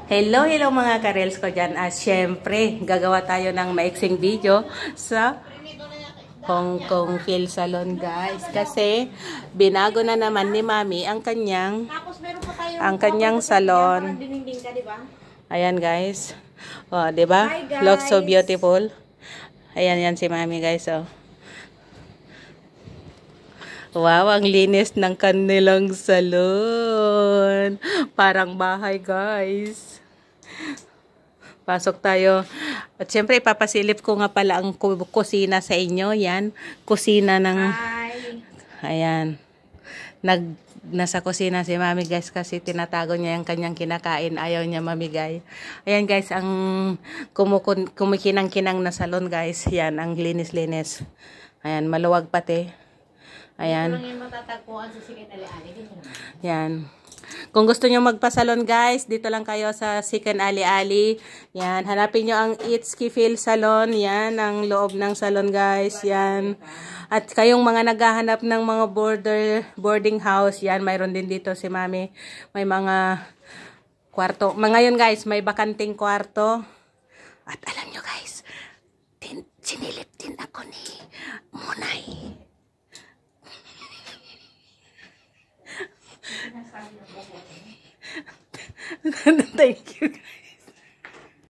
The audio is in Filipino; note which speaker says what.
Speaker 1: Hello mga karels ko dyan. Syempre, gagawa tayo ng maiksing video sa Hong Kong Phil Salon guys. Kasi, binago na naman ni Mami ang kanyang salon. Ayan guys. Oh, diba? Looks so beautiful. Ayan yan si Mami guys. Oh. Wow, ang linis ng kanilang salon. Parang bahay, guys. Pasok tayo. At syempre, ipapasilip ko nga pala ang kusina sa inyo. Yan. Kusina ng... Ayan. Nasa kusina si Mami, guys, kasi tinatago niya yung kanyang kinakain. Ayaw niya mamigay. Ayan, guys, ang kumikinang-kinang na salon, guys. Yan, ang linis-linis. Ayan, maluwag pati. Ayan. Yan. Kung gusto nyo magpasalon guys, dito lang kayo sa Second Ali. Yan. Hanapin nyo ang Itsuki Phil Salon. Yan. Ang loob ng salon guys. Yan. At kayong mga naghahanap ng mga boarding house. Yan. Mayroon din dito si Mami. May mga kwarto. Ngayon guys, may bakanting kwarto. At alam nyo guys, sinilip din ako ni Munay. Thank you guys.